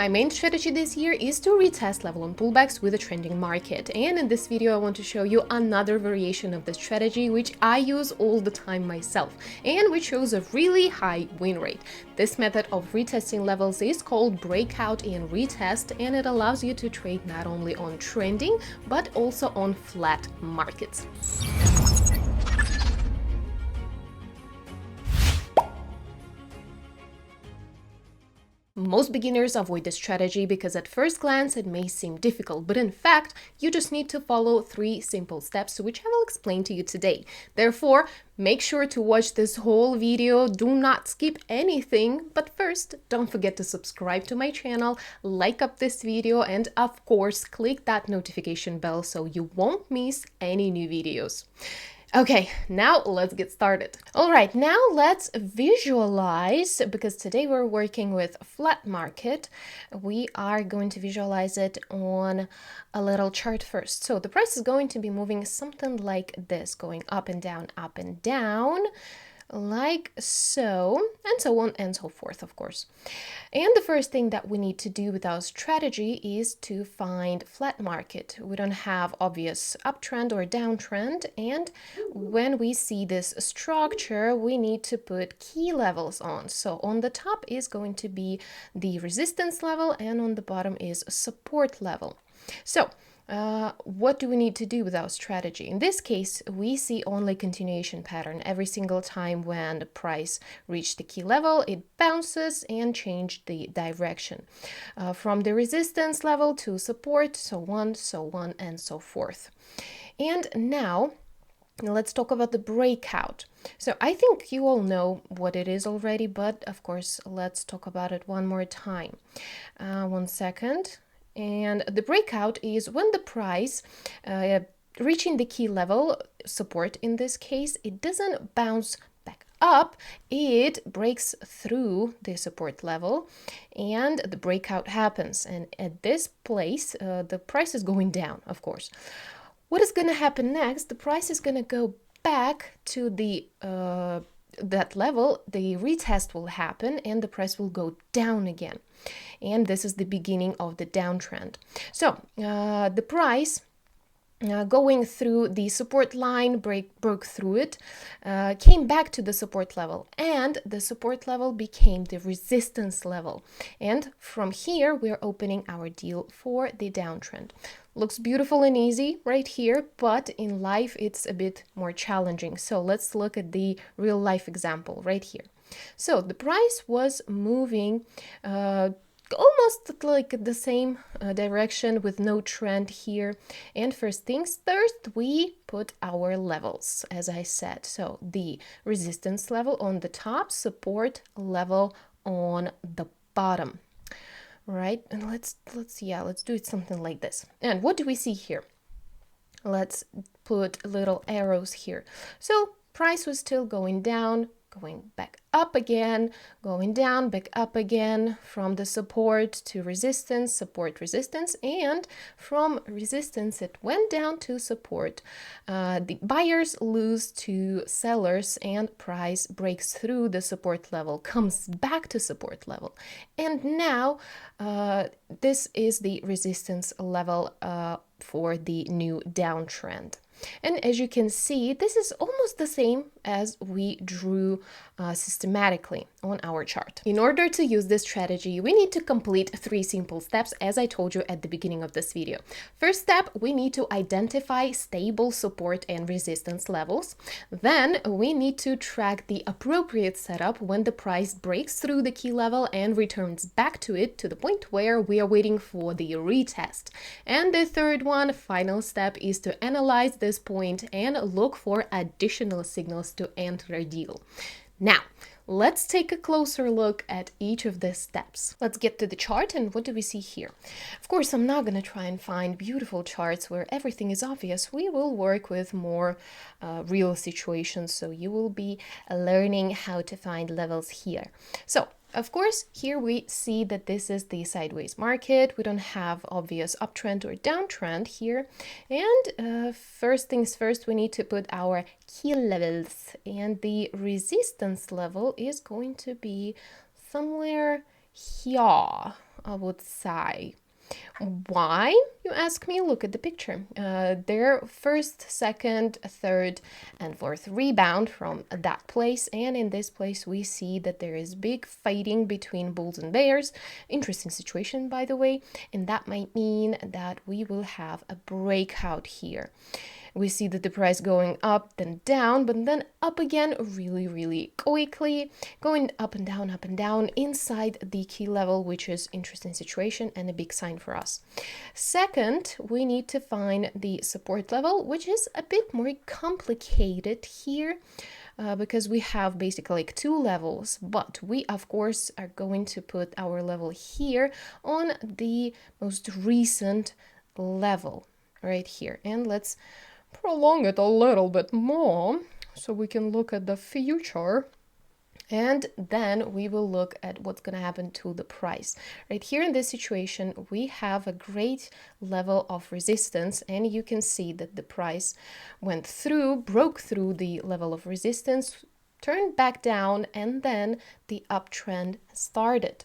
My main strategy this year is to retest level on pullbacks with a trending market, and in this video I want to show you another variation of this strategy which I use all the time myself and which shows a really high win rate. This method of retesting levels is called breakout and retest, and it allows you to trade not only on trending but also on flat markets. Most beginners avoid this strategy because at first glance it may seem difficult, but in fact, you just need to follow 3 simple steps, which I will explain to you today. Therefore, make sure to watch this whole video, do not skip anything, but first, don't forget to subscribe to my channel, like up this video, and of course, click that notification bell so you won't miss any new videos. Okay, now let's get started. All right, now let's visualize, because today we're working with flat market. We are going to visualize it on a little chart first. So the price is going to be moving something like this, going up and down, like so, and so on and so forth, of course. And the first thing that we need to do with our strategy is to find flat market. We don't have obvious uptrend or downtrend, and when we see this structure, we need to put key levels on. So on the top is going to be the resistance level, and on the bottom is support level. So what do we need to do with our strategy? In this case, we see only continuation pattern. Every single time when the price reached the key level, it bounces and changes the direction from the resistance level to support, so on, and so forth. And now, let's talk about the breakout. So I think you all know what it is already, but of course, let's talk about it one more time. 1 second. And the breakout is when the price reaching the key level, support in this case, it doesn't bounce back up, it breaks through the support level and the breakout happens. And at this place, the price is going down, of course. What is going to happen next? The price is going to go back to the that level, the retest will happen and the price will go down again. And this is the beginning of the downtrend. So the price going through the support line, broke through it, came back to the support level, and the support level became the resistance level. And from here, we're opening our deal for the downtrend. Looks beautiful and easy right here, but in life, it's a bit more challenging. So let's look at the real life example right here. So the price was moving almost like the same direction with no trend here. And first things first, we put our levels, as I said. So the resistance level on the top, support level on the bottom. Right? And let's do it something like this. And what do we see here? Let's put little arrows here. So price was still going down, going back up again, going down, back up again, from the support to resistance, support, resistance, and from resistance it went down to support. The buyers lose to sellers and price breaks through the support level, comes back to support level. And now this is the resistance level for the new downtrend. And as you can see, this is almost the same as we drew systematically on our chart. In order to use this strategy, we need to complete 3 simple steps, as I told you at the beginning of this video. First step, we need to identify stable support and resistance levels. Then we need to track the appropriate setup when the price breaks through the key level and returns back to it, to the point where we are waiting for the retest. And the third one, final step, is to analyze this point and look for additional signals to enter a deal. Now, let's take a closer look at each of these steps. Let's get to the chart, and what do we see here? Of course, I'm not going to try and find beautiful charts where everything is obvious. We will work with more real situations, so you will be learning how to find levels here. So Of course, here we see that this is the sideways market. We don't have obvious uptrend or downtrend here. And first things first, we need to put our key levels. And the resistance level is going to be somewhere here. I would say. Why, you ask me? Look at the picture. Their first, second, third, and fourth rebound from that place. And in this place, we see that there is big fighting between bulls and bears. Interesting situation, by the way. And that might mean that we will have a breakout here. We see that the price going up, then down, but then up again really, really quickly, going up and down inside the key level, which is interesting situation and a big sign for us. Second, we need to find the support level, which is a bit more complicated here. Because we have basically like two levels, but we of course are going to put our level here on the most recent level right here. And let's prolong it a little bit more so we can look at the future, and then we will look at what's going to happen to the price. Right here in this situation, we have a great level of resistance, and you can see that the price went through, broke through the level of resistance, turned back down, and then the uptrend started.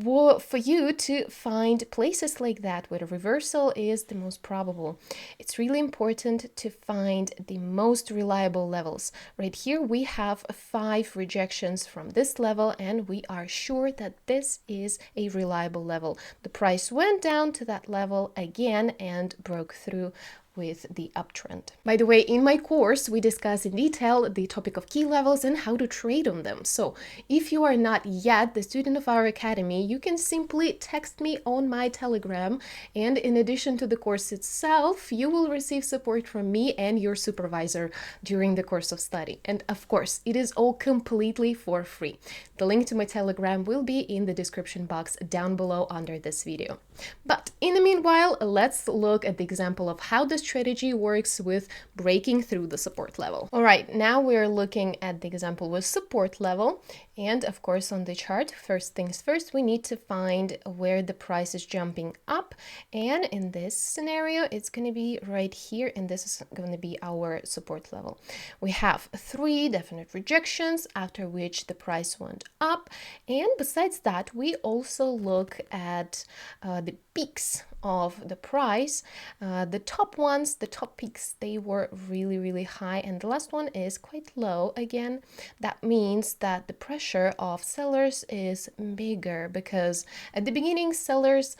For you to find places like that where a reversal is the most probable, it's really important to find the most reliable levels. Right here we have 5 rejections from this level, and we are sure that this is a reliable level. The price went down to that level again and broke through with the uptrend. By the way, in my course, we discuss in detail the topic of key levels and how to trade on them. So if you are not yet the student of our academy, you can simply text me on my Telegram. And in addition to the course itself, you will receive support from me and your supervisor during the course of study. And of course, it is all completely for free. The link to my Telegram will be in the description box down below under this video. But in the meanwhile, let's look at the example of how this strategy works with breaking through the support level. All right, now we're looking at the example with support level. And of course, on the chart, first things first, we need to find where the price is jumping up. And in this scenario, it's going to be right here. And this is going to be our support level. We have 3 definite rejections, after which the price went up. And besides that, we also look at the peaks of the price. The top ones, the top peaks, they were really, really high, and the last one is quite low again. That means that the pressure of sellers is bigger, because at the beginning sellers,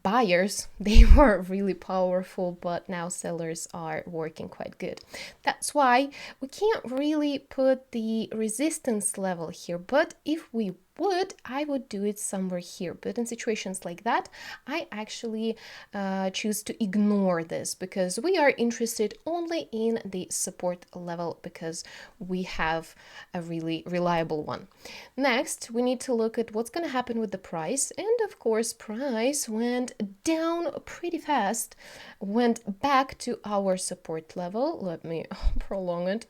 buyers, they were really powerful, but now sellers are working quite good. That's why we can't really put the resistance level here, but if we I would do it somewhere here. But in situations like that, I actually choose to ignore this, because we are interested only in the support level, because we have a really reliable one. Next, we need to look at what's going to happen with the price. And of course, price went down pretty fast, went back to our support level. Let me prolong it.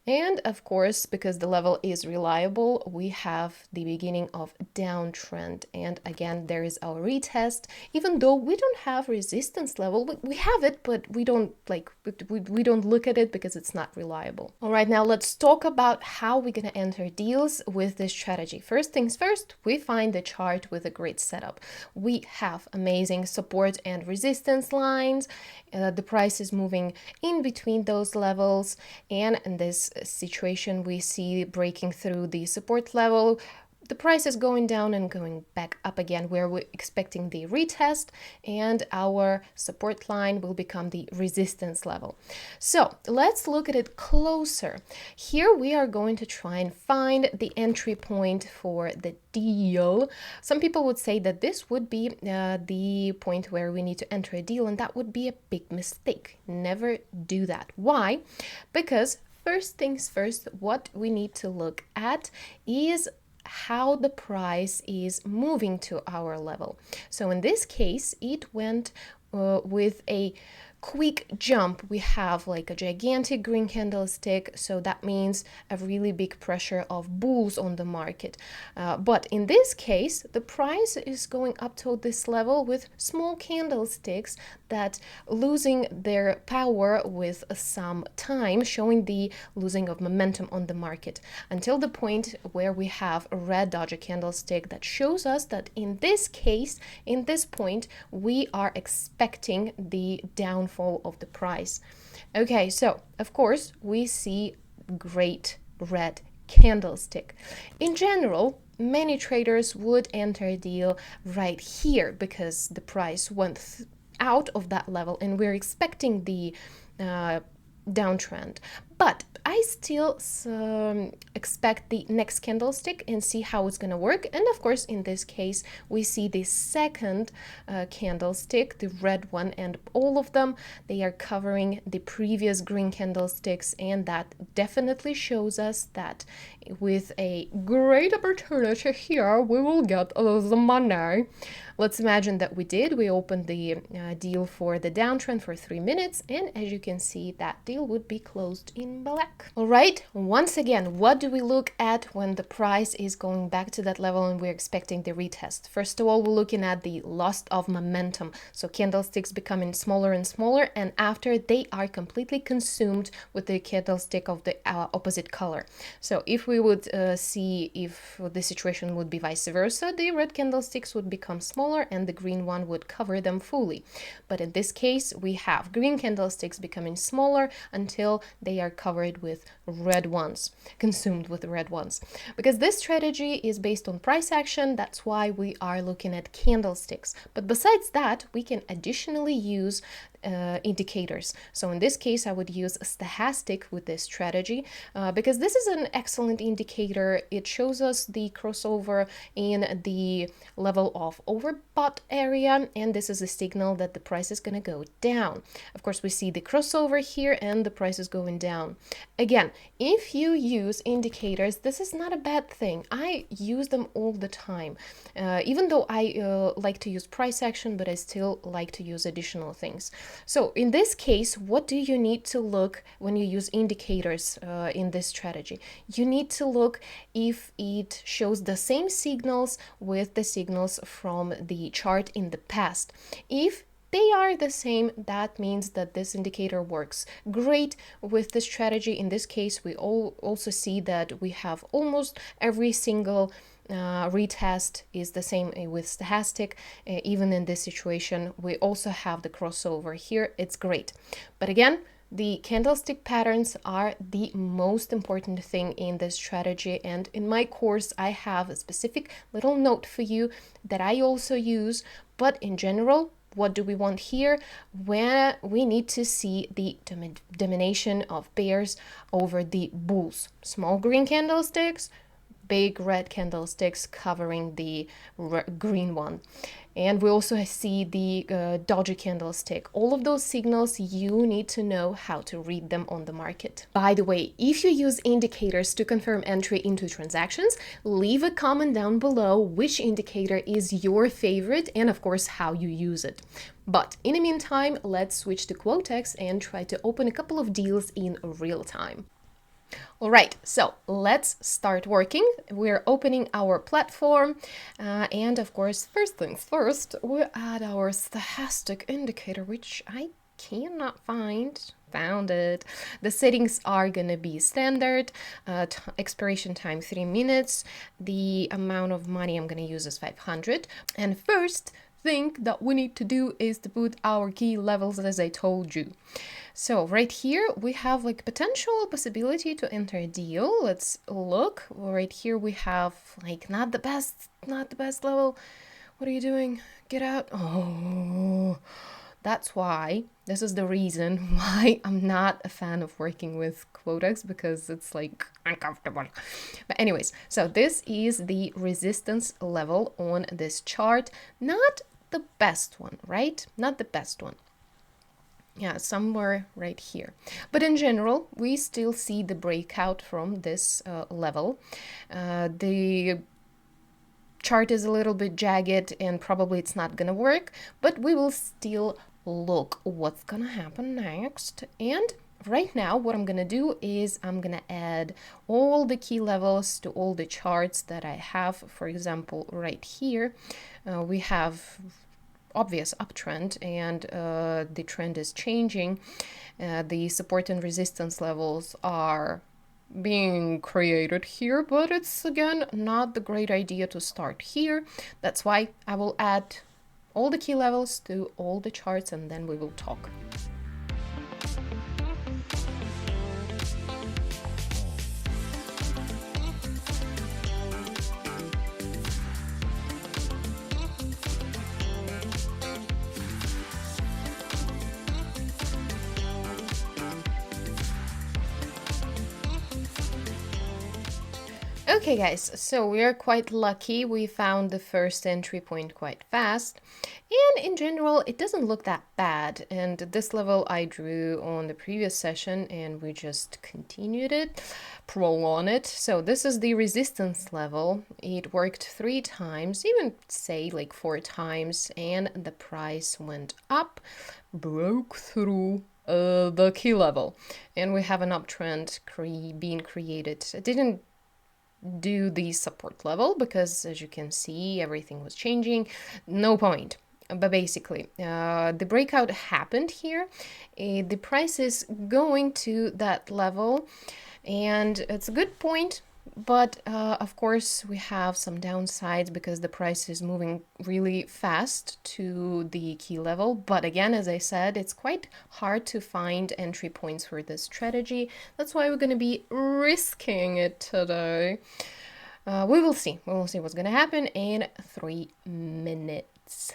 And of course, because the level is reliable, we have the beginning of downtrend. And again, there is our retest. Even though we don't have resistance level, we have it, but we don't we don't look at it because it's not reliable. All right, now let's talk about how we're going to enter deals with this strategy. First things first, we find the chart with a great setup. We have amazing support and resistance lines. The price is moving in between those levels, and in this situation we see breaking through the support level. The price is going down and going back up again, where we're expecting the retest, and our support line will become the resistance level. So let's look at it closer. Here we are going to try and find the entry point for the deal. Some people would say that this would be the point where we need to enter a deal, and that would be a big mistake. Never do that. Why? Because first things first, what we need to look at is how the price is moving to our level. So in this case, it went with a quick jump, we have like a gigantic green candlestick, so that means a really big pressure of bulls on the market. But in this case, the price is going up to this level with small candlesticks that losing their power with some time, showing the losing of momentum on the market until the point where we have a red doji candlestick that shows us that in this case, in this point, we are expecting the downfall of the price. Okay, so of course we see great red candlestick. In general, many traders would enter a deal right here because the price went out of that level and we're expecting the downtrend. But I still expect the next candlestick and see how it's going to work. And of course, in this case, we see the second candlestick, the red one, and all of them, they are covering the previous green candlesticks. And that definitely shows us that with a great opportunity here, we will get the money. Let's imagine that we did. We opened the deal for the downtrend for 3 minutes, and as you can see, that deal would be closed in black. All right, once again, what do we look at when the price is going back to that level and we're expecting the retest? First of all, we're looking at the loss of momentum. So candlesticks becoming smaller and smaller, and after they are completely consumed with the candlestick of the opposite color. So if we would see if the situation would be vice versa, the red candlesticks would become smaller and the green one would cover them fully. But in this case, we have green candlesticks becoming smaller until they are covered with red ones, consumed with red ones. Because this strategy is based on price action, that's why we are looking at candlesticks. But besides that, we can additionally use indicators. So in this case, I would use a stochastic with this strategy because this is an excellent indicator. It shows us the crossover in the level of overbought area, and this is a signal that the price is going to go down. Of course, we see the crossover here and the price is going down. Again, if you use indicators, this is not a bad thing. I use them all the time. Even though I like to use price action, but I still like to use additional things. So in this case, what do you need to look when you use indicators in this strategy? You need to look if it shows the same signals with the signals from the chart in the past. If they are the same, that means that this indicator works great with the strategy. In this case, we also see that we have almost every single retest is the same with stochastic. Even in this situation, we also have the crossover here. It's great. But again, the candlestick patterns are the most important thing in this strategy, and in my course I have a specific little note for you that I also use. But in general, what do we want here? Where we need to see the domination of bears over the bulls. Small green candlesticks, big red candlesticks covering the green one. And we also see the doji candlestick. All of those signals, you need to know how to read them on the market. By the way, if you use indicators to confirm entry into transactions, leave a comment down below which indicator is your favorite and of course how you use it. But in the meantime, let's switch to Quotex and try to open a couple of deals in real time. All right, so let's start working. We're opening our platform and of course, first things first, we add our stochastic indicator, which I cannot find. Found it. The settings are gonna be standard, expiration time 3 minutes. The amount of money I'm gonna use is 500. And first thing that we need to do is to put our key levels as I told you. So right here we have like potential possibility to enter a deal. Let's look. Right here we have like not the best level. What are you doing? Get out. Oh, that's why. This is the reason why I'm not a fan of working with Quotex, because it's like uncomfortable. But anyways, so this is the resistance level on this chart. Not the best one, right? Not the best one. Yeah, somewhere right here. But in general, we still see the breakout from this level. The chart is a little bit jagged and probably it's not gonna work, but we will still look what's gonna happen next. And right now, what I'm gonna do is I'm gonna add all the key levels to all the charts that I have. For example, right here, we have obvious uptrend, and the trend is changing. The support and resistance levels are being created here, but it's again not the great idea to start here. That's why I will add all the key levels to all the charts, and then we will talk. Okay guys, so we are quite lucky. We found the first entry point quite fast, and in general it doesn't look that bad. And this level I drew on the previous session, and we just continued it, prolong it. So this is the resistance level. It worked 3 times, even say like 4 times, and the price went up, broke through the key level, and we have an uptrend being created. It didn't do the support level because, as you can see, everything was changing. No point. But basically, the breakout happened here. The price is going to that level, and it's a good point. But of course, we have some downsides because the price is moving really fast to the key level. But again, as I said, it's quite hard to find entry points for this strategy. That's why we're going to be risking it today. We will see. We will see what's going to happen in 3 minutes.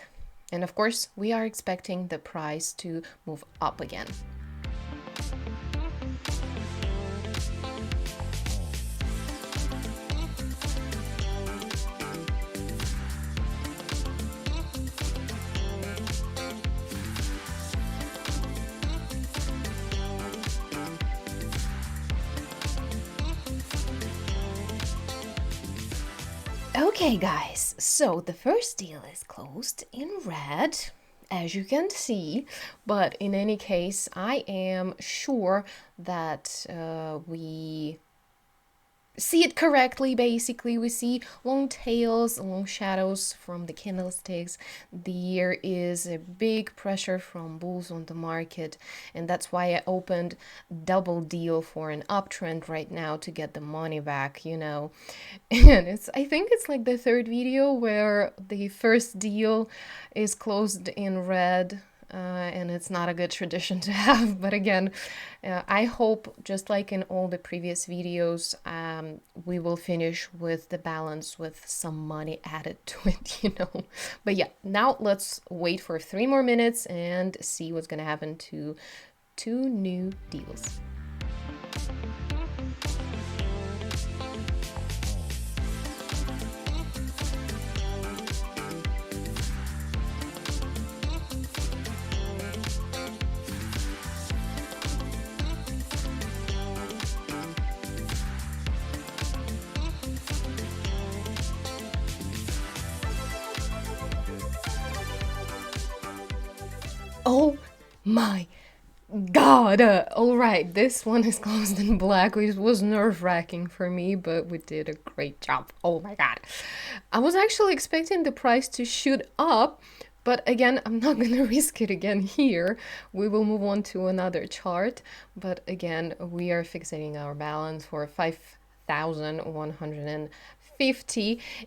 And of course, we are expecting the price to move up again. Okay guys, so the first deal is closed in red, as you can see, but in any case, I am sure that we see it correctly. Basically, we see long tails, long shadows from the candlesticks. There is a big pressure from bulls on the market, and that's why I opened double deal for an uptrend right now to get the money back, you know. And I think it's like the 3rd video where the first deal is closed in red. And it's not a good tradition to have, but again, I hope, just like in all the previous videos, we will finish with the balance with some money added to it, you know. But yeah, now let's wait for 3 more minutes and see what's gonna happen to 2 new deals. Oh my God! Alright, this one is closed in black, which was nerve-wracking for me, but we did a great job. Oh my God. I was actually expecting the price to shoot up, but again, I'm not gonna risk it again here. We will move on to another chart, but again, we are fixating our balance for 5,150.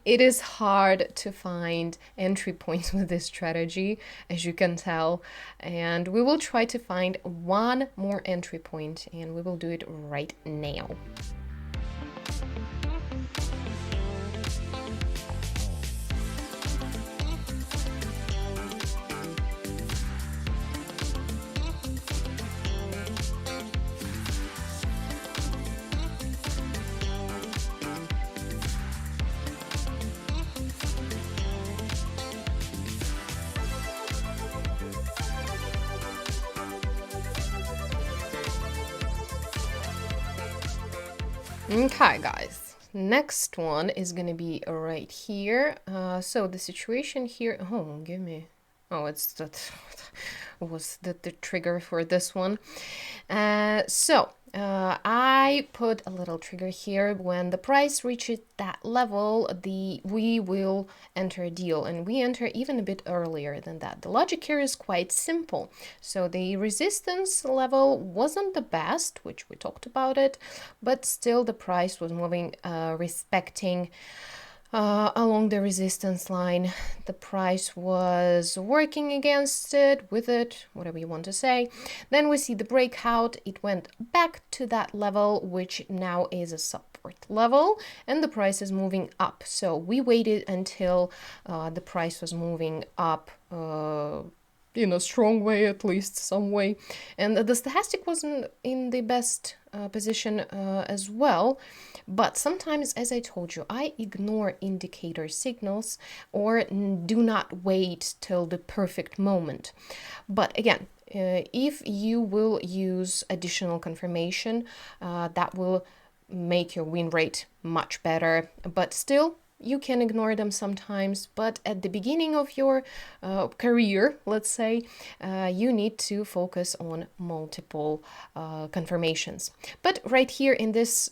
It is hard to find entry points with this strategy, as you can tell, and we will try to find 1 more entry point, and we will do it right now. Okay, guys, next one is gonna be right here. So the situation here, oh, it's that was the trigger for this one. I put a little trigger here. When the price reaches that level, we will enter a deal, and we enter even a bit earlier than that. The logic here is quite simple. So the resistance level wasn't the best, which we talked about it, but still the price was moving, respecting along the resistance line. The price was working against it, with it, whatever you want to say. Then we see the breakout. It went back to that level, which now is a support level, and the price is moving up. So we waited until the price was moving up in a strong way, at least some way. And the stochastic wasn't in the best position as well. But sometimes, as I told you, I ignore indicator signals or do not wait till the perfect moment. But again, if you will use additional confirmation, that will make your win rate much better. But still, you can ignore them sometimes, but at the beginning of your career, let's say, you need to focus on multiple confirmations. But right here in this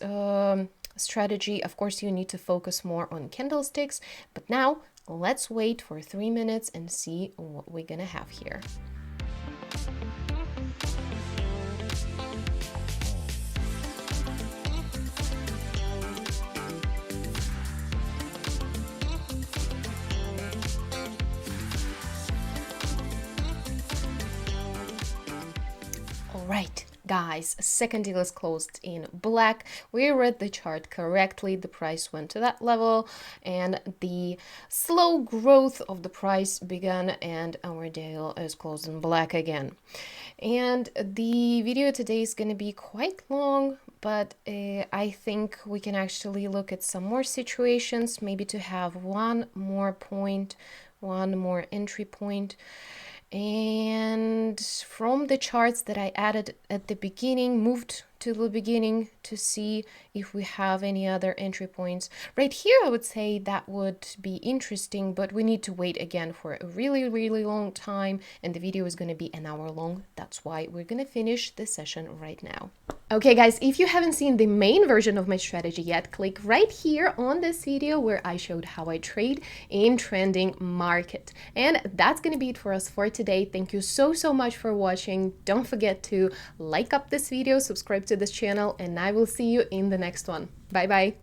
strategy, of course, you need to focus more on candlesticks. But now let's wait for 3 minutes and see what we're gonna have here. Right, guys, second deal is closed in black. We read the chart correctly. The price went to that level and the slow growth of the price began, and our deal is closed in black again. And the video today is going to be quite long, but I think we can actually look at some more situations, maybe to have one more point, one more entry point. And from the charts that I added at the beginning, moved to the beginning to see if we have any other entry points. Right here, I would say that would be interesting, but we need to wait again for a really, really long time, and the video is going to be an hour long. That's why we're going to finish this session right now. Okay, guys, if you haven't seen the main version of my strategy yet, click right here on this video where I showed how I trade in trending market. And that's going to be it for us for today. Thank you so much for watching. Don't forget to like up this video, subscribe to this channel, and I will see you in the next one. Bye bye.